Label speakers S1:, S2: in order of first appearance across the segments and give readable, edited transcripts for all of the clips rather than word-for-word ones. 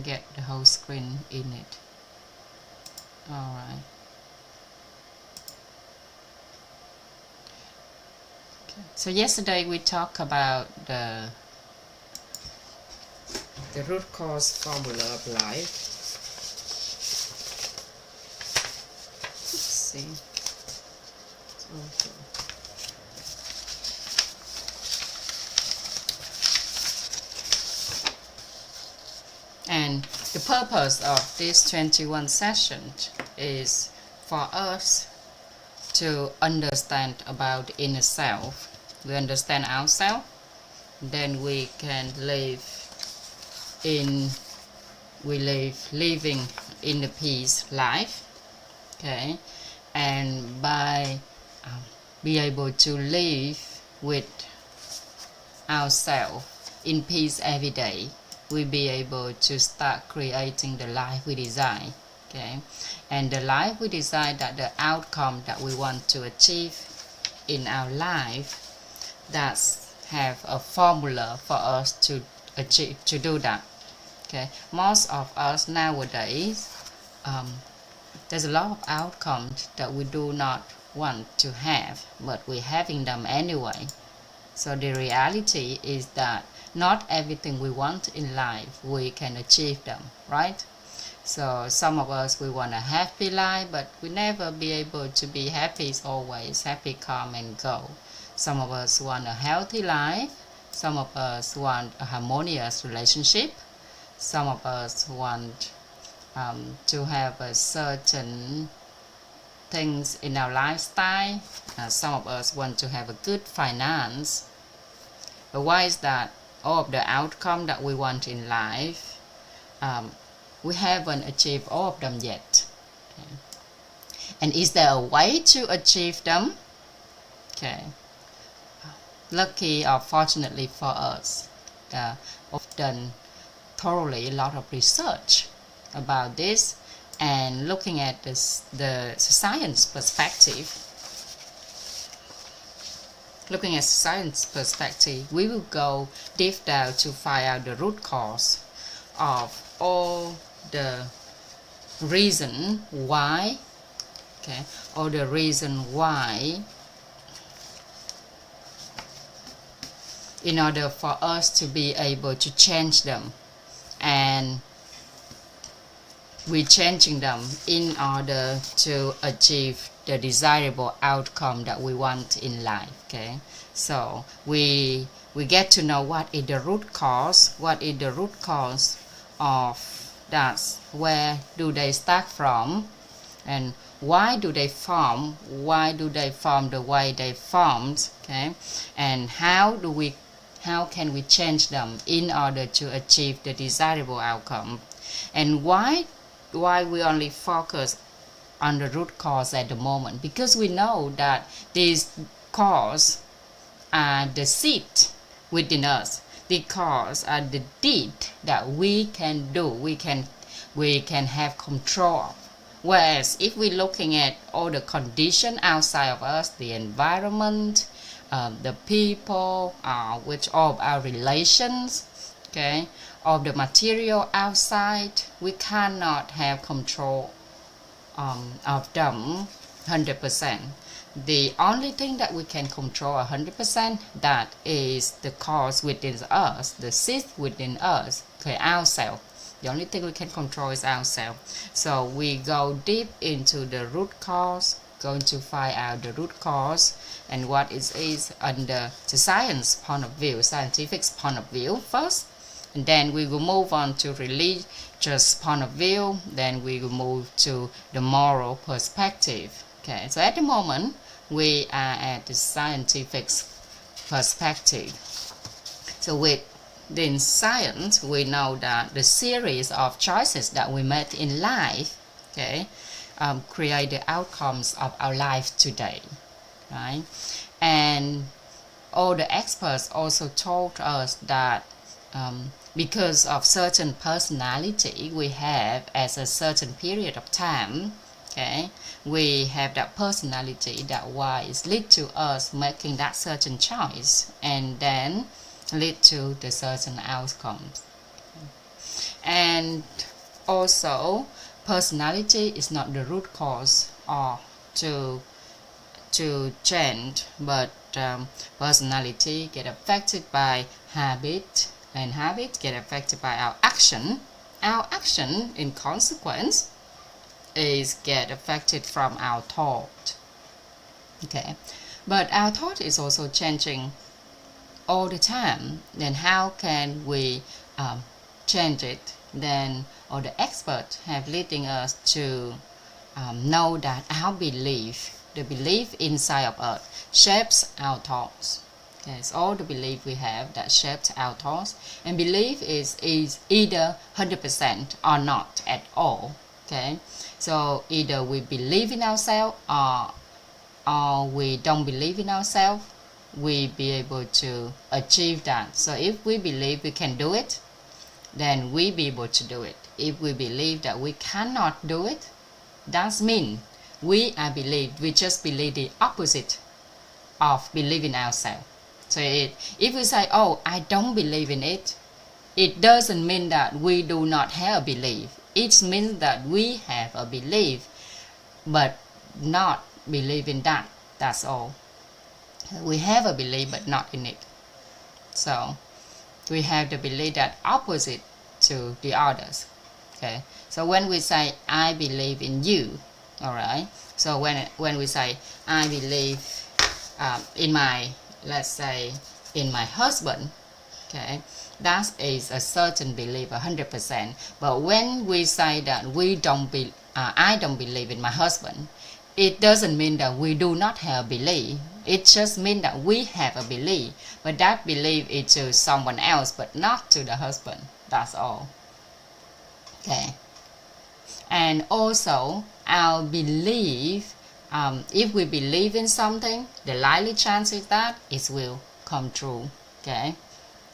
S1: get the whole screen in it. Alright. Okay. So yesterday we talked about the root cause formula of life. Let's see. Okay. And the purpose of this 21 sessions is for us to understand about the inner self. We understand ourselves, then we can living in the peace life, okay, and by be able to live with ourselves in peace every day, we'll be able to start creating the life we desire, okay, and the life we desire, that the outcome that we want to achieve in our life, that have a formula for us to achieve, to do that. Okay, most of us nowadays, there's a lot of outcomes that we do not want to have, but we're having them anyway. So the reality is that not everything we want in life we can achieve them, right? So some of us, we want a happy life, but we never be able to be happy always, happy come and go. Some of us want a healthy life, some of us want a harmonious relationship, some of us want to have a certain things in our lifestyle, some of us want to have a good finance. But why is that? All of the outcome that we want in life, we haven't achieved all of them yet. Okay. And is there a way to achieve them? Okay. Lucky or fortunately for us, I've done thoroughly a lot of research about this, and looking at this, the science perspective. Looking at science perspective, we will go deep down to find out the root cause of all the reason why, okay, all the reason why, in order for us to be able to change them, and we're changing them in order to achieve the desirable outcome that we want in life. Okay, so we get to know what is the root cause, of that, where do they start from, and why do they form the way they formed, okay, and how can we change them in order to achieve the desirable outcome, and why we only focus on the root cause at the moment, because we know that these cause are the seed within us. The cause are the deed that we can do, we can have control of. Whereas if we're looking at all the condition outside of us, the environment, the people, with all of our relations, okay, of the material outside, we cannot have control of them 100%. The only thing that we can control 100%, that is the cause within us, the seed within us, okay, ourselves. The only thing we can control is ourselves. So we go deep into the root cause, going to find out the root cause and what it is under the science point of view, scientific point of view first, and then we will move on to religious point of view, then we will move to the moral perspective. Okay, so at the moment we are at the scientific perspective. So within science, we know that the series of choices that we make in life, okay, create the outcomes of our life today, right? And all the experts also told us that because of certain personality we have at a certain period of time, okay, we have that personality, that why is lead to us making that certain choice, and then lead to the certain outcomes. And also personality is not the root cause or to change, but personality get affected by habit, and habit get affected by our action. Our action, in consequence, is get affected from our thought. Okay, but our thought is also changing all the time. Then how can we change it? Then all the experts have leading us to know that our belief, the belief inside of us, shapes our thoughts. Okay, it's all the belief we have that shapes our thoughts, and belief is either 100% or not at all. Okay, so either we believe in ourselves or we don't believe in ourselves, we be able to achieve that. So if we believe we can do it, then we be able to do it. If we believe that we cannot do it, that means we just believe the opposite of believing ourselves. So if we say, oh, I don't believe in it, it doesn't mean that we do not have a belief. It means that we have a belief, but not believe in that. That's all. We have a belief, but not in it. So we have the belief that opposite to the others. Okay. So when we say, I believe in you, all right. So when we say, I believe in my, let's say, in my husband, okay, that is a certain belief, 100%. But when we say that I don't believe in my husband, it doesn't mean that we do not have a belief. It just means that we have a belief, but that belief is to someone else, but not to the husband. That's all. Okay. And also, our belief, if we believe in something, the likely chance is that it will come true. Okay.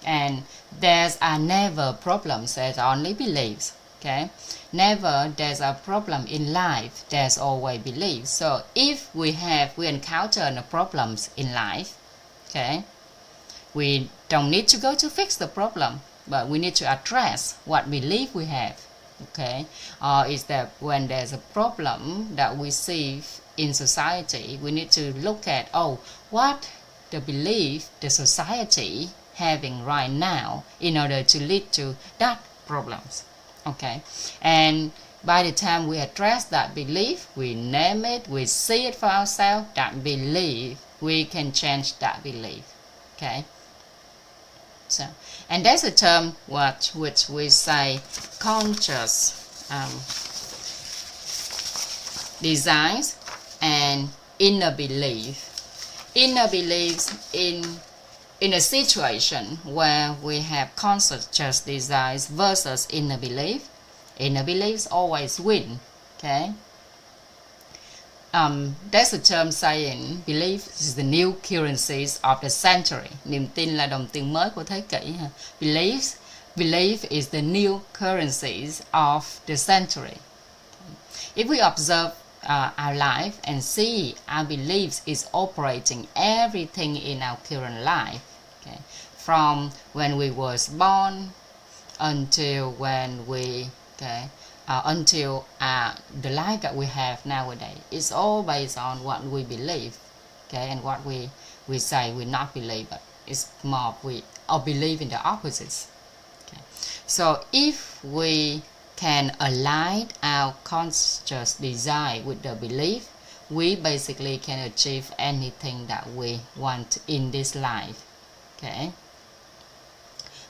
S1: And there's never problems, there's only beliefs. Okay, never there's a problem in life, there's always belief. So if we encounter the problems in life, okay, we don't need to go to fix the problem, but we need to address what belief we have. Okay, or is that when there's a problem that we see in society, we need to look at, oh, what the belief the society having right now in order to lead to that problems. Okay, and by the time we address that belief, we name it, we see it for ourselves, that belief, we can change that belief. Okay, so, and there's a term which we say conscious desires and inner belief. Inner beliefs in a situation where we have conscious desires versus inner beliefs always win. Okay, there's a term saying belief is the new currencies of the century. Niềm tin là đồng tiền mới của thế kỷ. Belief is the new currencies of the century. If we observe our life and see our beliefs is operating everything in our current life, okay, from when we was born until when we, okay, until the life that we have nowadays, it's all based on what we believe, okay, and what we say we not believe, but it's more we believe in the opposites. Okay, so if we can align our conscious desire with the belief, we basically can achieve anything that we want in this life. Okay,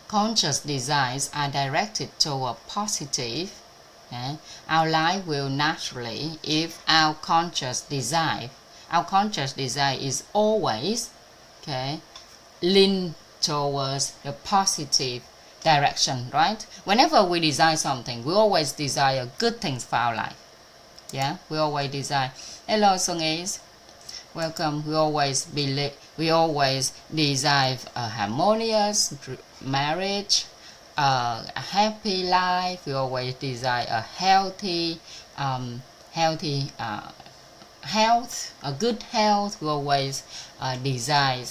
S1: conscious desires are directed toward positive. Okay? Our life will naturally, if our conscious desire is always, okay, lean towards the positive direction, right? Whenever we desire something, we always desire good things for our life. Yeah, we always desire. Hello, Songis. Welcome. We always desire a harmonious marriage, a happy life. We always desire a healthy health, a good health. We always desire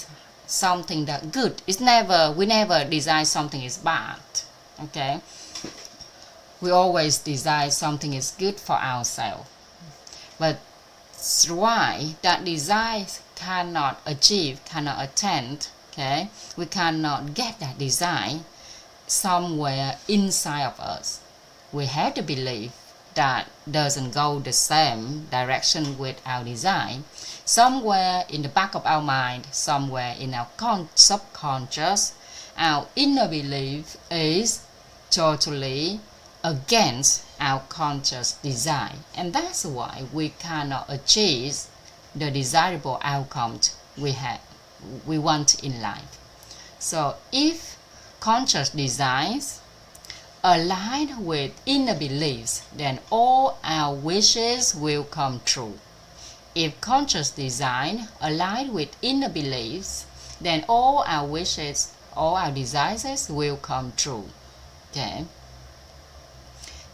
S1: something that good. We never desire something is bad. Okay, we always desire something is good for ourselves. But why that desire cannot achieve, cannot attain, okay? We cannot get that desire somewhere inside of us. We have to believe that doesn't go the same direction with our desire. Somewhere in the back of our mind, somewhere in our subconscious, our inner belief is totally against our conscious desire, and that's why we cannot achieve the desirable outcomes we want in life. So if conscious desires align with inner beliefs, then all our wishes will come true. If conscious design align with inner beliefs, then all our wishes, all our desires will come true. Okay.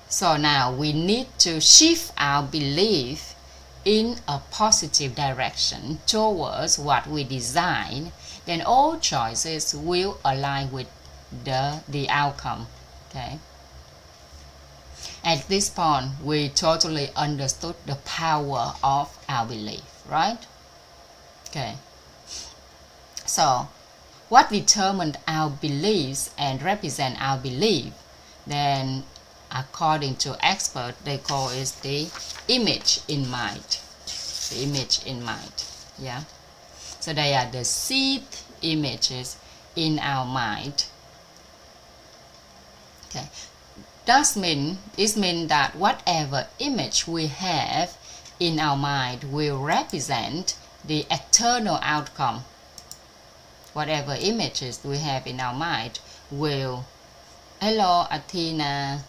S1: So now we need to shift our belief in a positive direction towards what we design, then all choices will align with the outcome. Okay. At this point, we totally understood the power of our belief, right? Okay. So, what determines our beliefs and represent our belief? Then, according to experts, they call it the image in mind. The image in mind. Yeah. So they are the seed images in our mind. Okay. This means that whatever image we have in our mind will represent the external outcome. Whatever images we have in our mind will. Hello, Athena.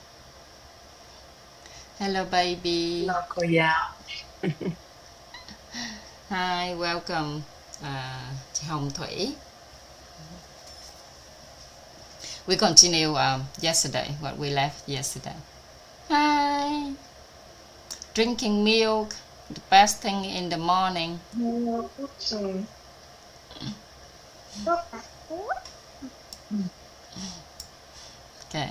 S1: Hello, baby.
S2: Hello, cô giáo.
S1: Hi, welcome, chị Hồng Thủy. We continue yesterday, what we left yesterday. Hi. Drinking milk, the best thing in the morning. Okay.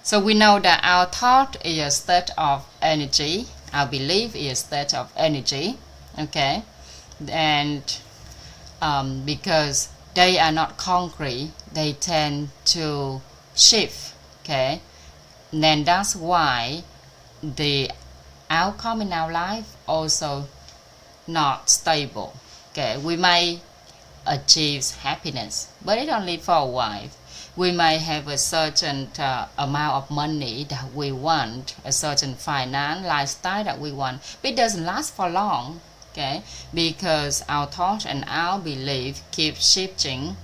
S1: So we know that our thought is a state of energy. Our belief is a state of energy. Okay. And because they are not concrete, they tend to shift. Okay. And then that's why the outcome in our life also not stable. Okay. We may achieve happiness, but it only for a while. We may have a certain amount of money that we want, a certain finance lifestyle that we want, but it doesn't last for long. Okay, because our thought and our belief keep shifting.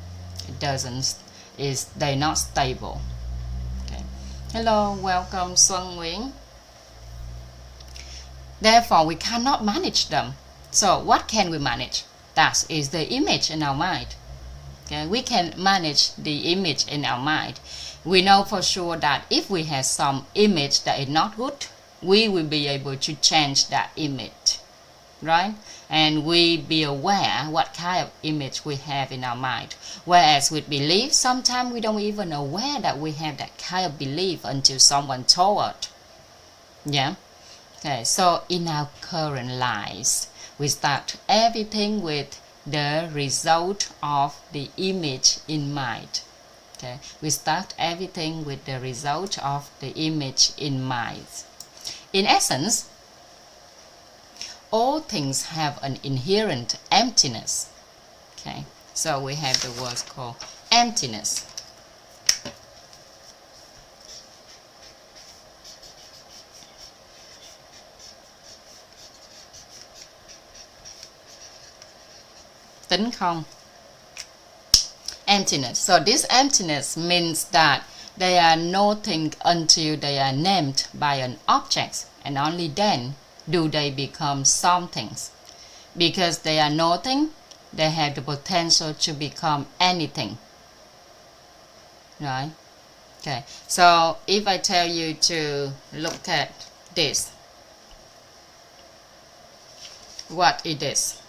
S1: They're not stable. Okay. Hello, welcome, Xuân Nguyễn. Therefore, we cannot manage them. So, what can we manage? That is the image in our mind. Okay, we can manage the image in our mind. We know for sure that if we have some image that is not good, we will be able to change that image, right? And we be aware what kind of image we have in our mind. Whereas with belief, sometimes we don't even aware that we have that kind of belief until someone told us. Yeah. Okay. So in our current lives, we start everything with the result of the image in mind. Okay. We start everything with the result of the image in mind. In essence, all things have an inherent emptiness. Okay. So we have the word called emptiness. Tính không? Emptiness. So this emptiness means that they are nothing until they are named by an object, and only then do they become something. Because they are nothing, they have the potential to become anything. Right? Okay. So if I tell you to look at this, what it is?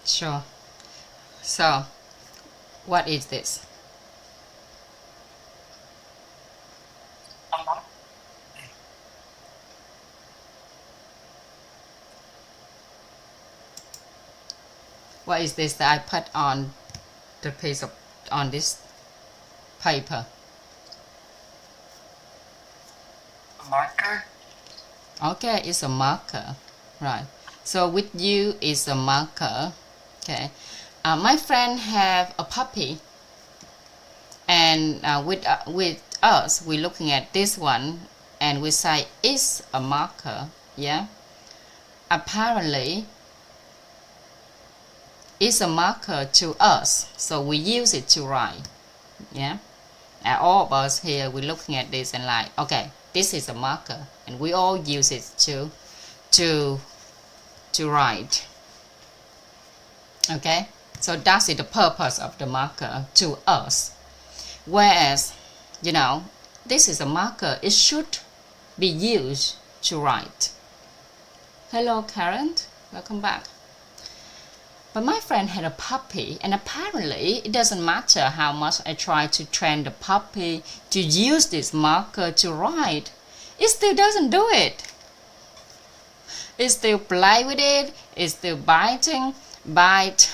S1: Sure. So, what is this? What is this that I put on the piece of on this paper?
S2: Marker.
S1: Okay, it's a marker, right? So with you is a marker. Okay, my friend have a puppy, and with us, we're looking at this one, and we say it's a marker. Yeah, apparently, it's a marker to us, so we use it to write. Yeah, and all of us here, we're looking at this and like, okay, this is a marker, and we all use it to write. Okay, so that's the purpose of the marker to us. Whereas, you know, this is a marker, it should be used to write. Hello Karen, welcome back. But my friend had a puppy, and apparently it doesn't matter how much I try to train the puppy to use this marker to write, it still doesn't do it. It still play with it, it's still biting, bite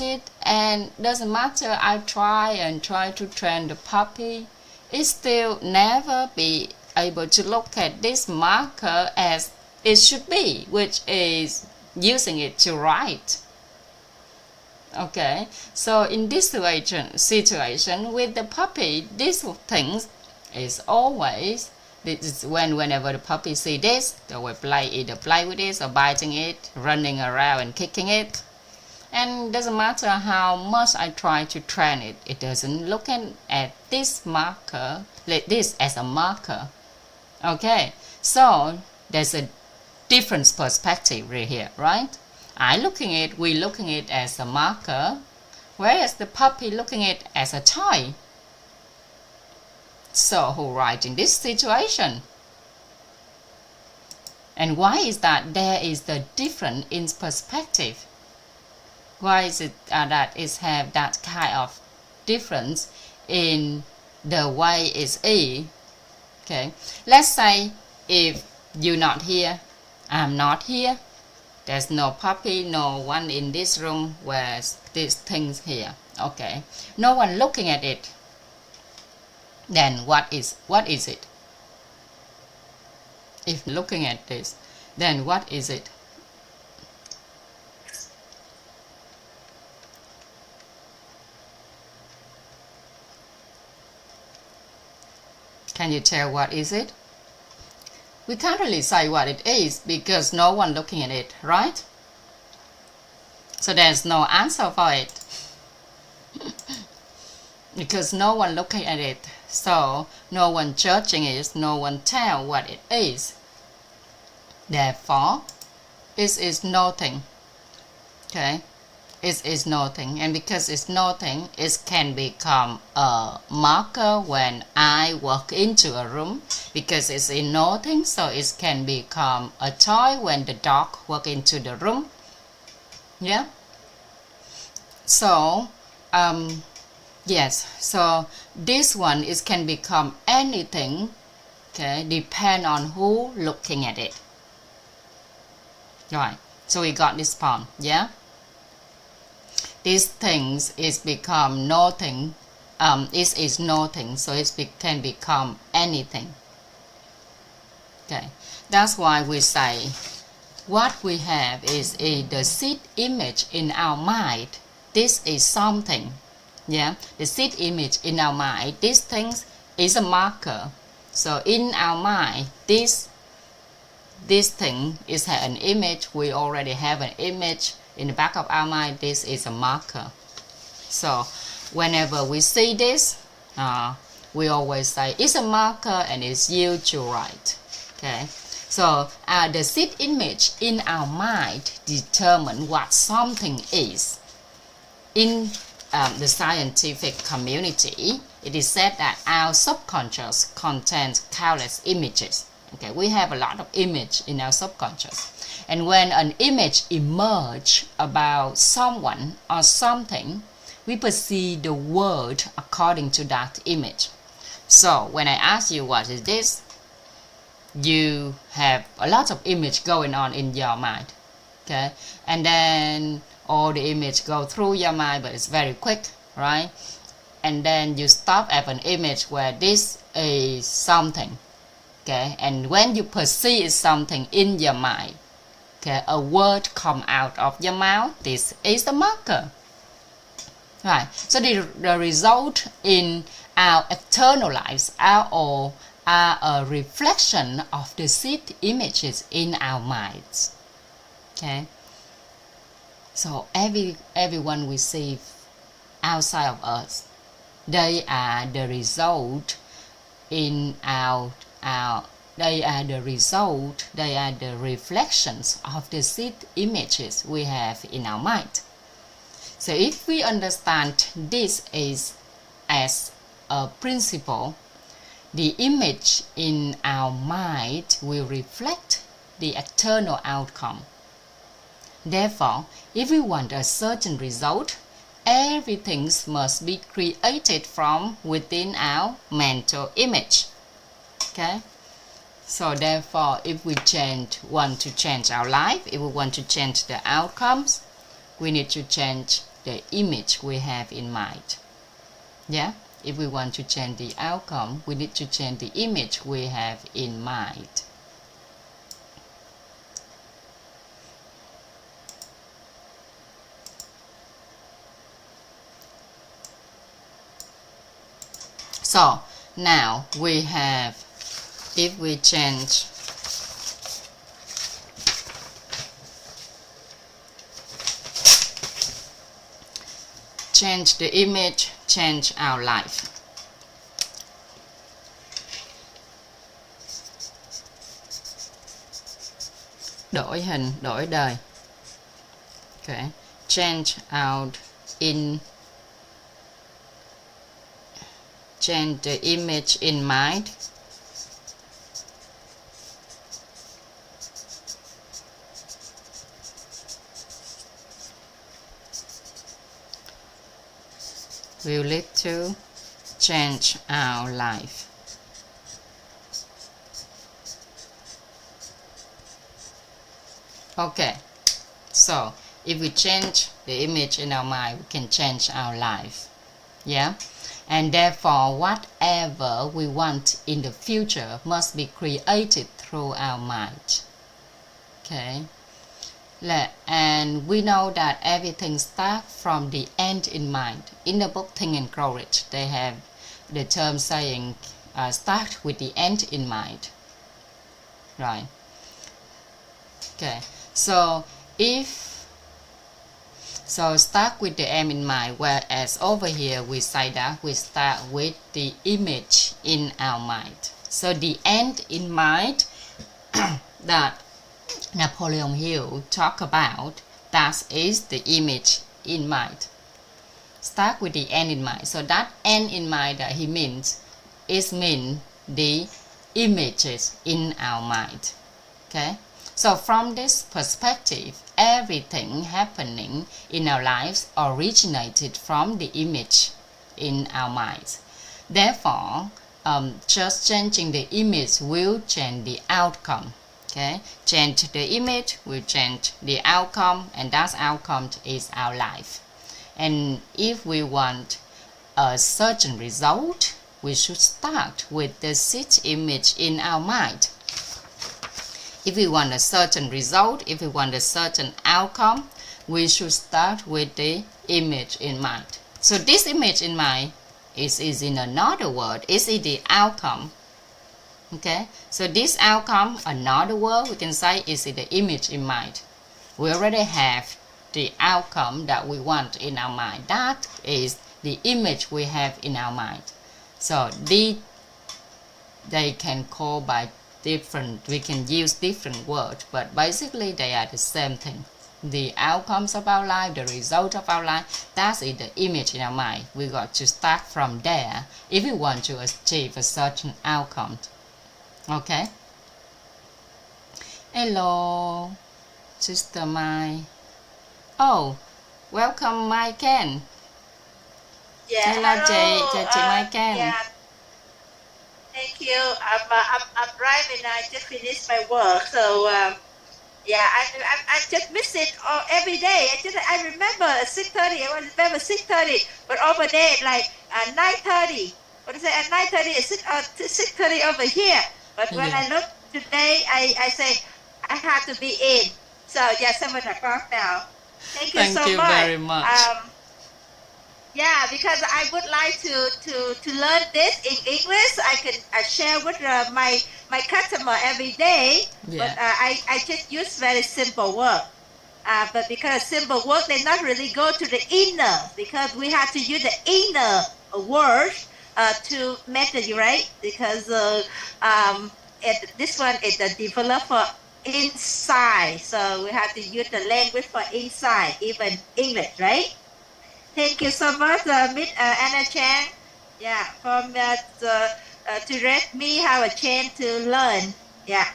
S1: it, and doesn't matter I try to train the puppy, it still never be able to look at this marker as it should be, which is using it to write. Okay, so in this situation with the puppy, these things is always, this is whenever the puppy see this, they will either play with it or biting it, running around and kicking it. And doesn't matter how much I try to train it, it doesn't look at this marker, like this as a marker. Okay, so there's a different perspective right here, right? We're looking at it as a marker, whereas the puppy looking at it as a toy. So who right in this situation? And why is that there is the difference in perspective? Why is it that it have that kind of difference in the way it's E? Okay, let's say if you're not here, I'm not here, there's no puppy, no one in this room where these things here. Okay, no one looking at it. Then what is it? If looking at this, then what is it? Can you tell what is it? We can't really say what it is because no one looking at it, right? So there's no answer for it. Because no one looking at it, so no one judging it, no one tell what it is. Therefore, it is nothing. Okay, it is nothing, and because it's nothing, it can become a marker when I walk into a room. Because it's in nothing, so it can become a toy when the dog walk into the room. Yeah. So, yes. So this one can become anything. Okay, depend on who looking at it. Right. So we got this point. Yeah. These things is become nothing. It is nothing, so it can become anything. Okay, that's why we say what we have is the seed image in our mind. This is something. Yeah, the seed image in our mind. These things is a marker. So in our mind, this thing is an image. We already have an image in the back of our mind. This is a marker. So whenever we see this, we always say it's a marker and it's used to write. Okay, so the seed image in our mind determine what something is. In the scientific community, it is said that our subconscious contains countless images. Okay, we have a lot of image in our subconscious, And when an image emerges about someone or something, we perceive the world according to that image. So when I ask you what is this, you have a lot of image going on in your mind, okay? And then all the image go through your mind, but it's very quick, right? And then you stop at an image where this is something, okay? And when you perceive something in your mind, okay, a word come out of your mouth, this is the marker, right? So the result in our external lives are a reflection of the seed images in our minds, okay? So everyone we see outside of us, they are the result in they are the reflections of the seed images we have in our mind. So if we understand this as a principle, the image in our mind will reflect the external outcome. Therefore, if we want a certain result, everything must be created from within our mental image. Okay? So therefore, if we want to change our life, if we want to change the outcomes, we need to change the image we have in mind. Yeah? If we want to change the outcome, we need to change the image we have in mind. So now we have, if we change the image, change our life. Đổi hình, đổi đời. Okay. Change the image in mind. Will lead to change our life. Okay, so if we change the image in our mind, we can change our life. Yeah, and therefore whatever we want in the future must be created through our mind. Okay, and we know that everything starts from the end in mind. In the book Think and Grow Rich, they have the term saying start with the end in mind, right? Okay, so start with the end in mind, whereas over here we say that we start with the image in our mind. So the end in mind that Napoleon Hill talked about, that is the image in mind. Start with the end in mind. So that end in mind that he means the images in our mind. Okay? So from this perspective, everything happening in our lives originated from the image in our minds. Therefore, just changing the image will change the outcome. Okay? Change the image will change the outcome, and that outcome is our life. And if we want a certain result, we should start with the seed image in our mind. If we want a certain result, if we want a certain outcome, we should start with the image in mind. So this image in mind is in another word, is the outcome. Okay, so this outcome, another word we can say, is the image in mind. We already have the outcome that we want in our mind. That is the image we have in our mind. So they can call by different, we can use different words, but basically they are the same thing. The outcomes of our life, the result of our life, that is the image in our mind. We got to start from there if we want to achieve a certain outcome. Okay? Hello. Sister Mai. Oh, welcome Mai Ken.
S3: Yeah,
S1: Hello chị Mai Ken.
S3: yeah, thank you. I'm driving. I just finished my work, so yeah, I just miss it every day. I remember 6:30. I remember 6:30, but over there like 9:30. What is it? At 9:30, it's 6:30 over here. But when
S1: Yeah.
S3: I look today, I say I have to be in. So yeah, 7 o'clock now. Thank you
S1: Thank
S3: so
S1: you
S3: much.
S1: very much.
S3: Yeah, because I would like to learn this in English. I share with my customer every day.
S1: Yeah.
S3: But I just use very simple word. But because simple word, they not really go to the inner because we have to use the inner word to method, right? Because this one is developed for inside, so we have to use the language for inside, even English, right? Thank you so much, Miss Anna Chang. Yeah, from to let me have a chance to learn. Yeah.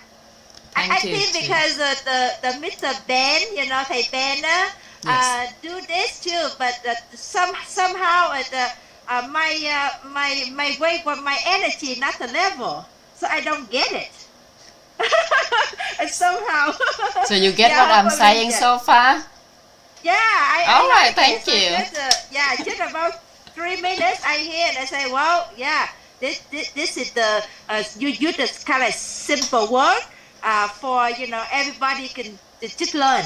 S3: I
S1: Thank you
S3: think
S1: too.
S3: because the Mr. Ben, thầy Ben,
S1: Yes.
S3: do this too, but somehow my weight, my energy not the level, so I don't get it. And somehow.
S1: So you get
S3: Yeah,
S1: what I'm
S3: hopefully,
S1: saying
S3: yeah.
S1: so far?
S3: Yeah,
S1: All
S3: I
S1: right,
S3: like
S1: thank
S3: it. So
S1: you.
S3: just about 3 minutes I hear and I say, well, yeah, this is the you use this kind of simple word for everybody can just learn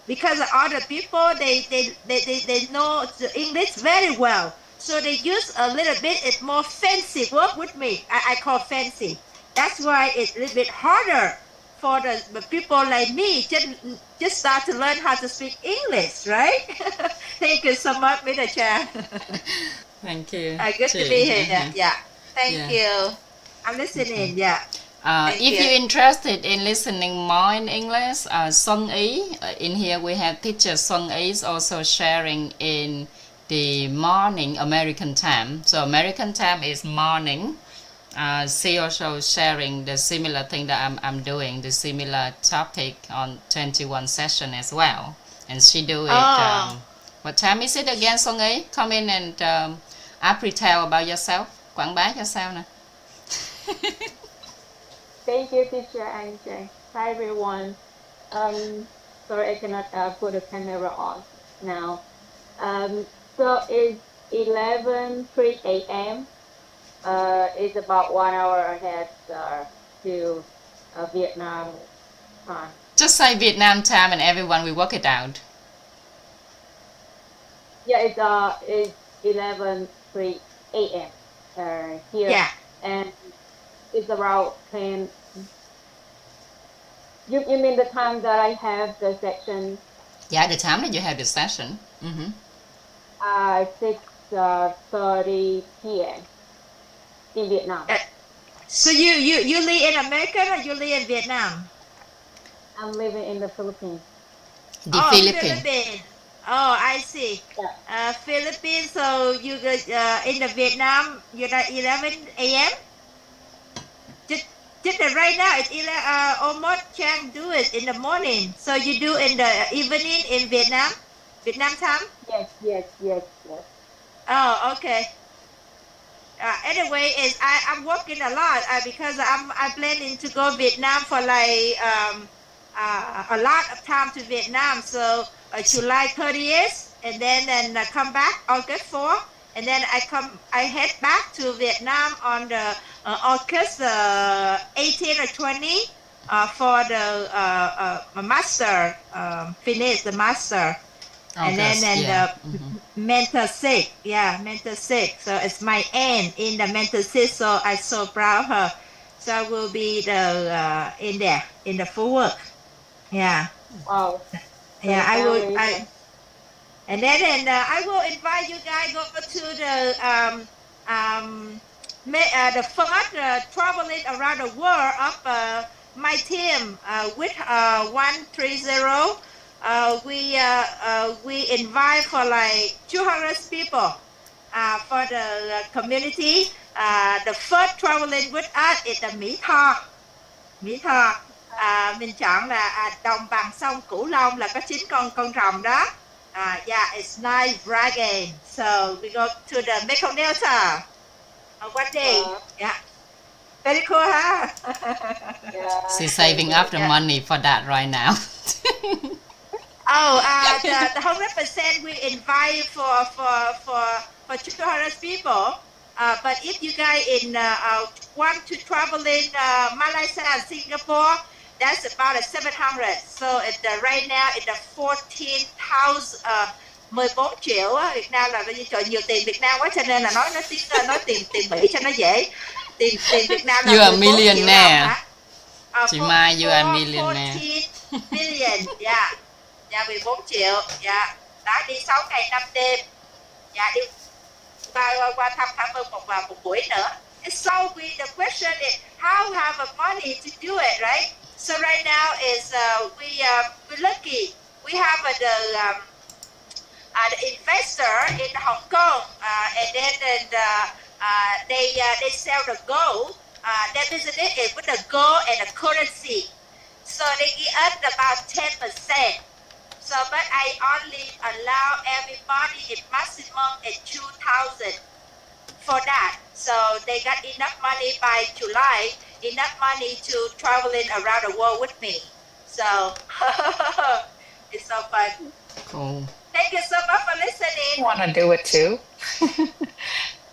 S3: because other people they know the English very well, so they use a little bit it's more fancy word with me. I call fancy. That's why it's a little bit harder for the people like me just start to learn how to speak English, right? Thank you so much, Mr. Chan.
S1: Thank you.
S3: Good to be here. Yeah. Thank
S1: Yeah.
S3: you. I'm listening. Yeah. Thank
S1: If
S3: you.
S1: you're interested in listening more in English, Xuân Ý, in here we have teacher Xuân Ý is also sharing in the morning American time. So American time is morning. She also sharing the similar thing that I'm doing, the similar topic on 21 session as well. And she do it.
S3: Oh.
S1: What time is it again, Xuân Ý? Come in and tell about yourself. Quảng bá cho sao nè.
S4: Thank you, teacher Angel. Hi, everyone. Sorry, I cannot put the camera on now. So it's 11:03 a.m. It's about 1 hour ahead to Vietnam time.
S1: Just say Vietnam time and everyone will work it out.
S4: Yeah, it's 11:03 a.m. Here.
S3: Yeah.
S4: And it's around 10. You mean the time that I have the section?
S1: Yeah, the time that you have the session.
S4: 6:30 p.m. in Vietnam.
S3: So you live in America or you live in Vietnam?
S4: I'm living in the Philippines.
S1: The Philippines.
S3: Oh, I see.
S4: Yeah.
S3: Philippines. So you in the Vietnam, you're at 11 a.m. Just right now it's almost can do it in the morning. So you do in the evening in Vietnam time.
S4: Yes.
S3: Oh, okay. Anyway, I'm working a lot because I'm planning to go Vietnam for like a lot of time to Vietnam. So July 30th, and then come back August 4, and then I head back to Vietnam on the August 18 or 20 for the master, finish the master. And then mentor 6, mentor 6. So it's my aunt in the mentor 6. So I'm so proud of her. So I will be the in there in the full work. Yeah.
S4: Wow.
S3: Yeah, I will. And then I will invite you guys go to the first traveling around the world of my team with 130. We invite for like 200 people for the community. The first traveling with us is the Mỹ Tho. Mình chọn là đồng bằng sông Cửu Long là có 9 con rồng đó. Yeah, it's nice bragging. So we go to the Mekong Delta. One day. Yeah. Very cool, huh?
S4: Yeah.
S1: She's saving up the
S3: Yeah.
S1: money for that right now.
S3: The 100% we invite for 200 people. But if you guys want to travel in Malaysia and Singapore, that's about 700. So right now it's 14 triệu á. Việt Nam là bao nhiêu? Trời, nhiều tiền Việt Nam quá cho nên là nói tiền Mỹ cho nó dễ. Tiền Việt Nam là
S1: You are
S3: 14 triệu
S1: millionaire.
S3: đồng hả?
S1: Chị Mai, you are millionaire.
S3: 14 million, yeah. Dạ 14 triệu, dạ. Đã đi 6 ngày 5 đêm. Dạ đi qua thăm một buổi nữa. So the question is how we have a money to do it, right? So right now is we're lucky. We have the investor in Hong Kong, and then they sell the gold. Their business is with the gold and the currency. So they give us about 10%. So, but I only allow everybody a maximum at 2,000 for that. So they got enough money by July, enough money to traveling around the world with me. So it's so fun.
S1: Cool.
S3: Thank you so much for listening.
S2: I want to do it too.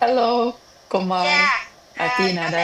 S2: Hello, cô Mai.
S3: Yeah.
S2: Tina đây.